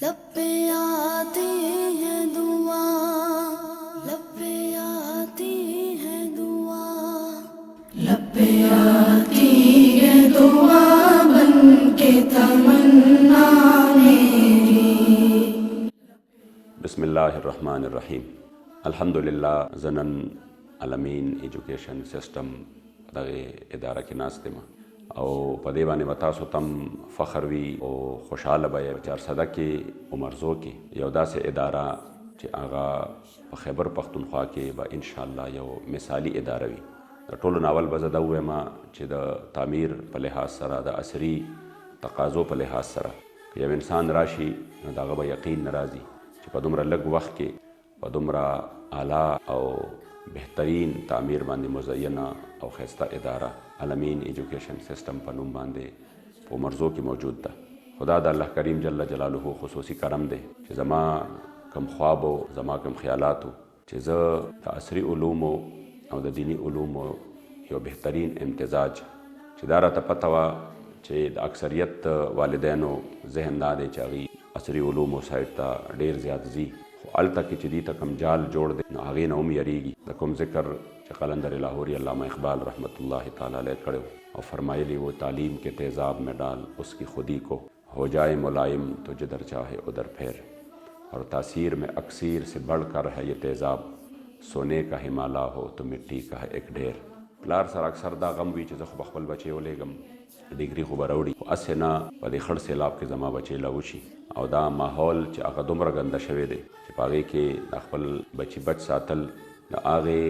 लब पे आती है दुआ, लब पे आती है दुआ, लब पे आती है दुआ बन के तमन्ना मेरी। बिस्मिल्लाहिर्रहमानिर्रहीम। अल्हम्दुलिल्लाह ज़नन अलमीन एजुकेशन सिस्टम दगे इदारा के नास्ते में और पदे बाने बतासो तम फ़ख्र वी और खुशहाल बे 400 के उमरज़ो के यौदा से इदारा चे आगा खैबर पख्तूनख्वा के ब इंशाअल्लाह यो मिसाली इदारा वी टोलो नावल बज़दा हुए मा चे द तामीर पे लिहाज सरा द असरी तकाज़ो पे लिहाज सरा यह इंसान राशि दागा ब यकीन नाराज़ी चे पदुमरा लग वक्त के पदुमरा आला और बेहतरीन तामीर बांदे मुज़य्यना और खस्ता इदारा अलमीन एजुकेशन सिस्टम पनुम बांदे वो मर्ज़ों की मौजूद था। खुदा दा अल्लाह करीम जल्ला जलालुहु खुसूसी करम दे कि ज़मा कम ख्वाब हो ज़मा कम ख्यालात हो चे ज़ असरी उलूम और द दीनी उलूम यो बेहतरीन इम्तिजाज चे दारा त पतवा चे अक्सरियत वालिदैन जहन ना दे चागी असरी उलूम साइड ता ढेर ज़्यादा जी अल तक चिदी तक हम जाल जोड़ दे आगे न उम यरीगी तकुम ज़िक्र कलंदर लाहौरी अल्लामा इकबाल रहमतुल्लाहि ताला अलैह करो और फरमाइली वो तालीम के तेज़ाब में डाल उसकी खुदी को हो जाए मुलायम तो जिधर चाहे उधर फेर और तासीर में अक्सीर से बढ़ कर है ये तेज़ाब सोने का हिमाला हो तो मिट्टी का है एक ढेर प्लार सर अक्सर दा गम भी चीज़ बखबल बचे ओले गम डिग्री खुबरौड़ी असे ना पदे खड़ से लाभ के जमा बचे लाउशी और दा माहौल च आगा दुमर गंदा शवे दे पागे के नखबल बची बच सातल द आगे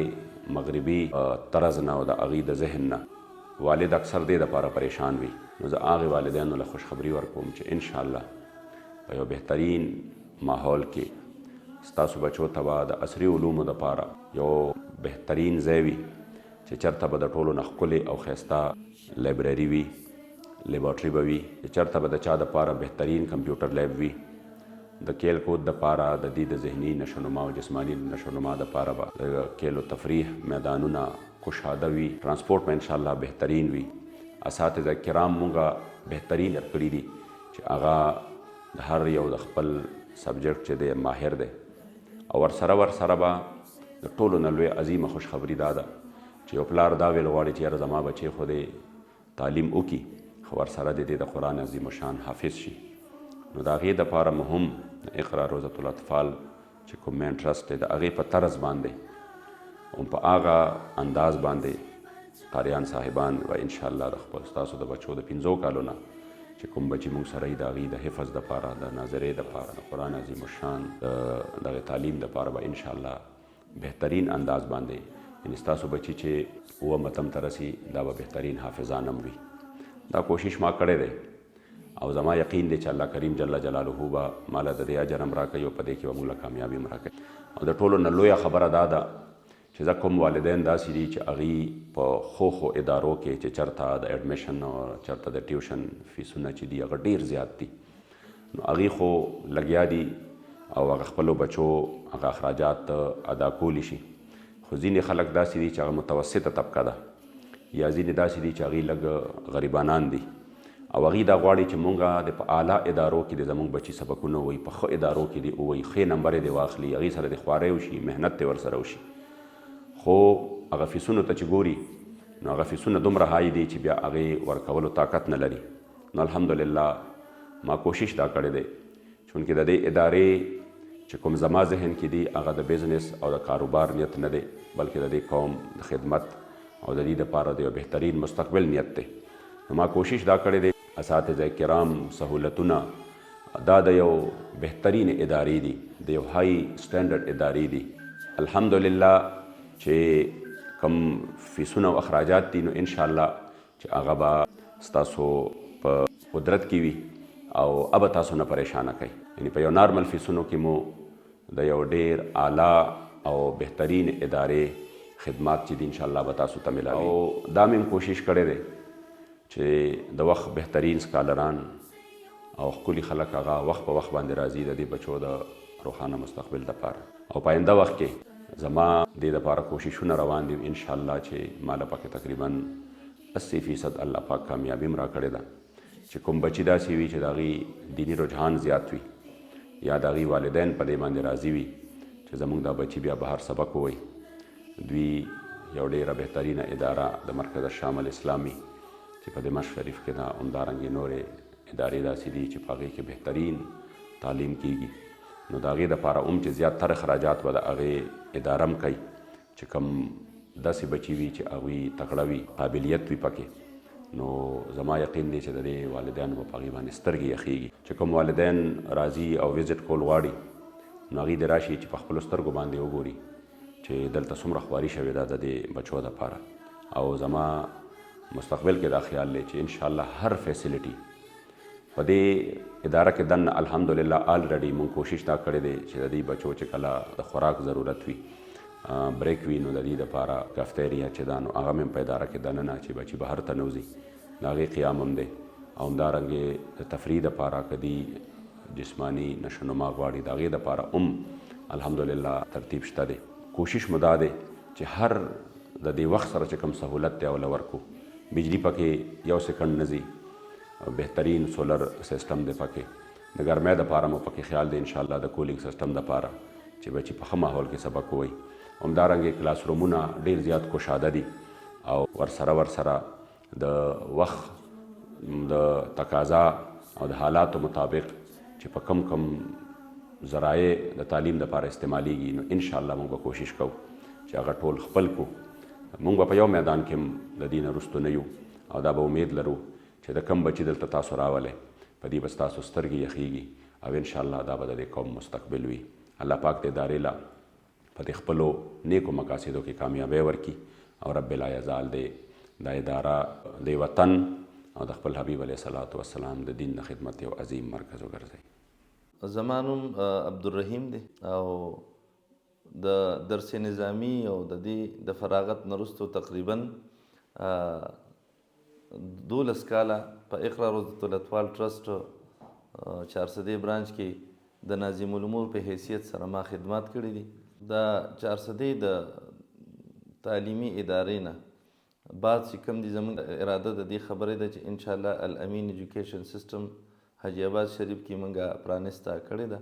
मगरबी तरज ना द आगी द जहन ना वालिद अक्सर दे द पारा परेशान भी नो आगे वालिदैन ला खुशखबरी वर्कोम च इंशाअल्लाह यो बेहतरीन माहौल के स्तासु बचो तबा द असरी उलूम द पारा यो बेहतरीन जैवी च चरता बद टोलो नखकुले और खस्ता लाइब्रेरी वी लेबॉर्ट्री बवी चरता बद चा द पारा बेहतरीन कंप्यूटर लैब वी द खेल कूद द पारा द दी द जहनी नशोनुमा और जिस्मानी नशोनुमा द पारा बा खेल व तफरीह मैदानुना कुशादा वी ट्रांसपोर्ट में इंशाअल्लाह बेहतरीन वी असातिज़ा किराम मुंगा बेहतरीन अकड़ी दी आगा हर यौ द खपल सब्जेक्ट चे दे माहिर दे और सरबा द टोलो नलवे अजीम खुशखबरी दादा चे प्लार दावे लवाड़ी चे जमा बचे खुदे तालीम उकी खबर सरा दे द कुरान अजीम शान हाफिज शी नो दागे द पारा मुहम इक़रा रोज़तुल अतफ़ाल चे को में इंटरेस्ट द आगे पर तरस बांधे उन पर आगा अंदाज बांधे कारियान साहिबान व इंशाअल्लाह रखबल उस्ताद द बच्चों द पिंजो कालोना चे कुम बची मुंग सरई दागी द हिफ़्ज़ द पारा द नाज़रे द पारा द कुरान अजीम शान द तालीम द पारा व इंशाअल्लाह बेहतरीन अंदाज बांधे इन उस्ताद बची चे वो मतम तरसी दा बेहतरीन हाफिज़ानम भी दा कोशिश मा करे दे और जमा यकीन दे अल्लाह करीम जल्ला जलालुहु बा माला दे अजर हमरा कयो पदे के वमुला कामयाबी हमरा के और द टोलो नलोया खबर दादा चे जकुम वालिदैन दा सीरी चे अगी प खो इदारों के चे चरता द एडमिशन और चरता द ट्यूशन फीसुना ची दी अगर ढेर ज़्यादती अगी खो लगिया दी और अगर खपलो बचो अगर अखराजात अदा कोलिशी खुजीन खलक दा सीरी चे मुतवसत तबका दा या जीन दा सीरी चे अगी लग गरीबानान दी और अगी दा गवाड़ी चे मुंगा दे आला इदारों की दे जमुंग बची सबकुनो वही पख इदारों की दे वही खे नंबर दे वाखली अगी सर दे ख्वारे उशी मेहनत ते वर सर उशी खो अगर फिसुनो तच गोरी न अगर फिसुनो दुमरा हाई दी ची बिया अगे वर्कवलो ताकत न लरी न अल्हम्दुलिल्लाह माँ कोशिश दा करे दे चूँकि दे इदारे चे कुम जमा जहन की दी अगर द बिजनेस और द कारोबार नियत न दे बल्कि दे कौम द खिदमत और दी द पारा दे बेहतरीन मुस्तकबिल नियत ते माँ कोशिश दा करे दे असातिज़ा किराम सहूलतुना दा दयो बेहतरीन इदारी दी दयो हाई स्टैंडर्ड इदारी दी अल्हम्दुलिल्लाह चे कम फीसुना अखराजात तीनों इंशाअल्लाह चे आगबा स्तासो प कुदरत की वी और अब तासो न परेशान कई यानी पे नॉर्मल फीसुनों की मो दयो ढेर आला और बेहतरीन इदारे खिदमात ची दी इंशाअल्लाह बतासो तमिला और दामिम कोशिश करे दे चे द वक्त बेहतरीन स्कॉलरान और कुली खलक आगा वक्त ब वक्त बांधे राजी दी बचो द रोहाना मुस्तकबिल द पार और पाइंदा वक्त के जमा दे द पारा कोशिशों न रवान दी इंशाअल्लाह चे माला पाके तकरीबन 80% अल्लाह पाक कामयाबी मरा करे दा चे कुम बची दा सी वी चे दागी दीनी रुझान ज़्यादा हुई یا د هغوی والدین په دې باندې راضي وي چې زموږ دا بچي بیا بهر سبق ووایي. دوی یو ډېره بهترینه اداره د مرکز الشام الاسلامي چې په دمشق شریف کې ده، همدارنګې نورې ادارې داسې دي چې په هغې کې بهترین تعلیم کیږي. نو د هغې دپاره هم چې زیاتره اخراجات به د هغې اداره هم کوي چې کوم داسې بچي وي چې هغوی تکړه وي، قابلیت وي پکې. نو زما یقین دی چې د دې والدینو به په هغې باندې سترګې یخېږي. چې کوم والدین راځي او وزټ کول غواړي نو هغوی دې راشي چې په خپلو سترګو باندې وګوري چې دلته څومره خواري شوې ده د دې بچو دپاره. او زما مستقبل کې دا خیال دی چې انشاءالله هر فیسیلیټي په دې اداره کې دننه الحمدلله آلریډي مونږ کوشش دا کړی دی چې د دې بچو چې کله د خوراک ضرورت وي، بریک وي، نو د دې دپاره کافټیریا چې ده نو هغه هم په اداره کې دننه چې بچي بهر ته نه وځي د هغې قیام هم دی. او همدارنګې د تفریح دپاره که دي جسماني نشوونما غواړي د هغې دپاره هم الحمدلله ترتیب شته دی. کوشش مو دا دی چې هر د دې وخت سره چې کوم سهولت دی اوله ورکو. بجلی پکې یو سکنډ نه ځي، بهترین سولر سیسټم دی پکې. د ګرمۍ دپاره مو پکې خیال دی انشاءالله د کولینګ سیسټم دپاره چې بچي په ښه ماحول کې سبق ووایي. همدارنګې کلاس رومونه ډېر زیات کشاده دي او ورسره د وخت د تقاضا او د حالاتو مطابق چې په کم ذرایع د تعلیم دپاره استعمالیږي نو انشاءالله موږ به کوشش کوو چې هغه ټول خپل کړو. موږ به په یو میدان کې هم د دې نه رستو نه یو او دا به امید لرو چې د کم بچي دلته تاسو راولی په دې به ستاسو سترګې یخېږي او انشاءالله دا به د دې قوم مستقبل وي. الله پاک دې ادارې له په دې خپلو نیکو مقاصدو کې کامیابۍ ورکړي او رب العزال دې دا اداره د وطن او د خپل حبیب علیه الصلاة والسلام د دین د خدمت یو عظیم مرکز وګرځوي. زما نوم عبدالرحیم دی او د درس نظامی او د دې د فراغت نه وروستو تقریبا 12 کاله په اقرا روضة الاطفال ټرسټ چارسدې برانچ کې د ناظم الامور په حیثیت سره ما خدمات کړي دي. د چارسدې د تعلیمي ادارې نه بعد چې کوم دي زموږ اراده د دې خبرې ده چې انشاءالله الامین ایجوکیشن سیسټم حاجی آباد شریف کې موږ پرانسته کړې ده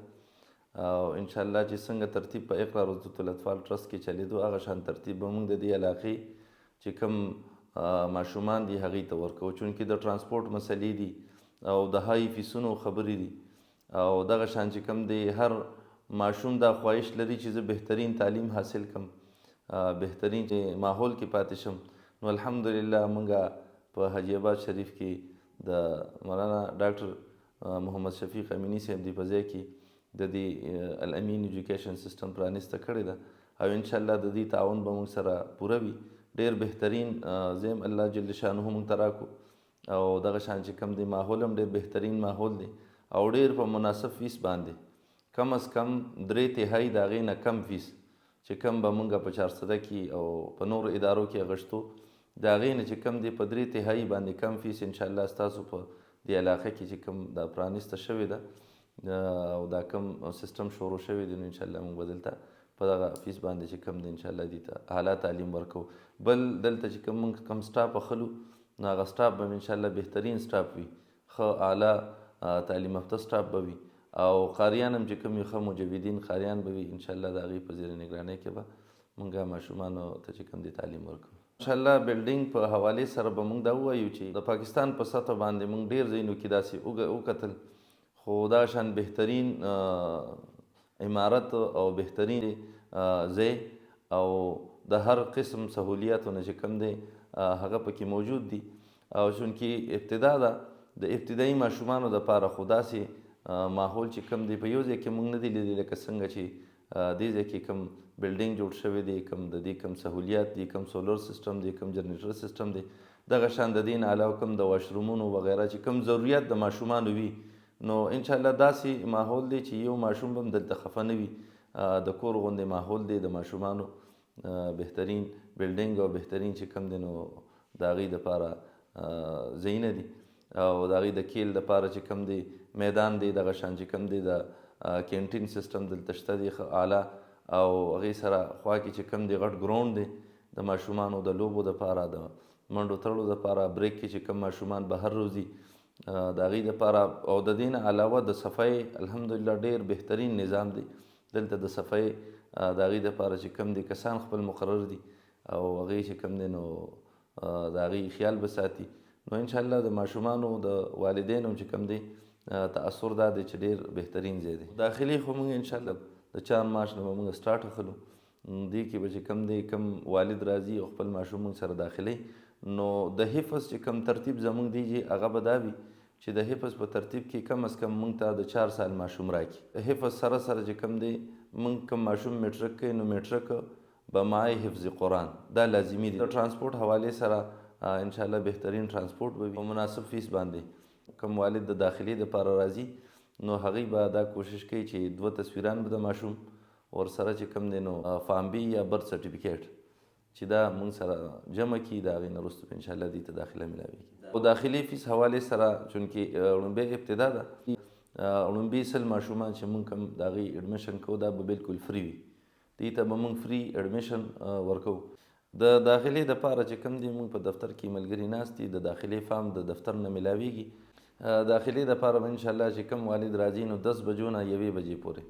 او انشاءالله چې څنګه ترتیب په اقرا روضة الاطفال ټرسټ کې چلیدو هغه شان ترتیب به موږ د دې علاقې چې کوم ماشومان دي هغوی ته ورکوو. چونکې د ټرانسپورټ مسلې دي او د های فیسونو خبرې دي او دغه شان چې کوم دی هر ماشوم دا خواهش لري چې زه بهترین تعلیم حاصل کړم، بهترین ماحول کې پاتې شم. نو الحمدلله موږ په حاجی آباد شریف کې د مولانا ډاکټر محمد شفیق امینی صاحب دی په ځای کې د دې الامین ایجوکیشن سیسټم پرانسته کړې ده او انشاءالله د دې تعاون به موږ سره پوره وي. ډېر بهترین زم الله جل شانه موږ ته راکړو او دغه شان چې کوم دی ماحول هم ډېر بهترین ماحول دی او ډېر په مناسب فیس باندې کم از کم 3/3 د هغې نه کم فیس چې کم به موږ په چارسده کې او په نورو ادارو کې اغشتو د هغې نه چې کم دی په 3/3 باندې کم فیس انشاءالله ستاسو په دې علاقه کې چې کوم دا پرانسته شوې ده او دا کم سیسټم شروع شوی دی نو انشاءالله موږ به دلته په دغه فیس باندې چې کم دی انشاءالله دې ته اعلی تعلیم ورکوو. بل دلته چې موږ کم سټاف اخلو نو هغه سټاف به انشاءالله بهترین سټاف وي، ښه اعلی تعلیم یافته سټاف به وي او قاریان هم چې کوم وي ښه مجودین قاریان به وي. انشاءالله د هغې په زیر نګرانۍ کې به موږ ماشومانو ته چې کوم دی تعلیم ورکوو. انشاءالله بلډینګ په حوالې سره به موږ دا ووایو چې د پاکستان په سطح باندې موږ ډېر ځایونو کې داسې وکتل خو دا شان بهترین عمارت او بهترین ځای او د هر قسم سهولیاتو نه چې کوم دی هغه پکې موجود دي او چونکې ابتدا ده د ابتدایي ماشومانو دپاره خو داسې ماحول چې کوم دی په یو ځای کې موږ نه دی لیدلی لکه څنګه چې دې ځای کې کوم بلډینګ جوړ شوی دی، کوم د دې کوم سهولیات دي، کوم سولر سیسټم دی، کوم جنریټر سیسټم دی، دغه شان د دې نه علاوه کوم د واشرومونو وغیره چې کوم ضرورت د ماشومانو وي نو انشاءالله داسې ماحول دی چې یو ماشوم به هم دلته خفه نه وي. د کور غوندې ماحول دی د ماشومانو، بهترین بلډینګ او بهترین چې کوم دی نو د هغې دپاره ځایونه دي او د هغې د کیل دپاره چې کوم دی میدان دی، دغه شان چې کوم دی د کینټین سیسټم دلته شته دی ښه اعلی او هغې سره خوا کې چې کوم دی غټ ګراونډ دی د ماشومانو د لوبو دپاره، د منډو تړلو دپاره، بریک کې چې کوم ماشومان بهر روځي د هغې دپاره او د دې نه علاوه د صفای الحمدلله ډېر بهترین نظام دی. دلته د صفای د هغې دپاره چې کوم دی کسان خپل مقرر دي او هغې چې کوم دی نو د هغې خیال به ساتي. نو انشاءالله د ماشومانو د والدینو چې کوم دی تاثر دا دی چې ډېر بهترین ځای دی. داخلي خو موږ انشاءالله د 4 مارچ نه به موږ سټارټ اخلو. دې کې به چې کوم دی کوم والد راځي او خپل ماشوم موږ سره داخلي، نو د حفظ چې کوم ترتیب زموږ دی هغه به دا وي چې د حفظ په ترتیب کې کم از کم موږ ته د 4 سال ماشوم راکړي. حفظ سره سره چې کوم دی موږ کوم ماشوم میټرک کوي نو میټرک به معای حفظ قرآن دا لازمي دی. د ټرانسپورټ حوالې سره انشاءالله بهترین ټرانسپورټ به وي په مناسب فیس باندې. کوم والد د داخلي دپاره راځي نو هغوی به دا کوشش کوي چې 2 تصویران به د ماشوم ورسره چې کوم دی نو فامبي یا برث سرټیفیکیټ چې دا موږ سره جمع کړي، د هغې نه وروسته به انشاءالله دې ته داخله میلاویږي. او داخلي فیس حوالې سره چونکې وړومبی ابتدا ده، وړومبي 100 ماشومان چې موږ کوم د هغې اډمیشن کوو دا به بالکل فری وي. دې ته به موږ فری اډمیشن ورکوو. د داخلي دپاره چې کوم دی موږ په دفتر کې ملګري ناست دي، د داخلي فارم د دفتر نه میلاویږي. داخلي دپاره به انشاءالله چې کوم والد راځي نو 10 بجو نه 1 بجې پورې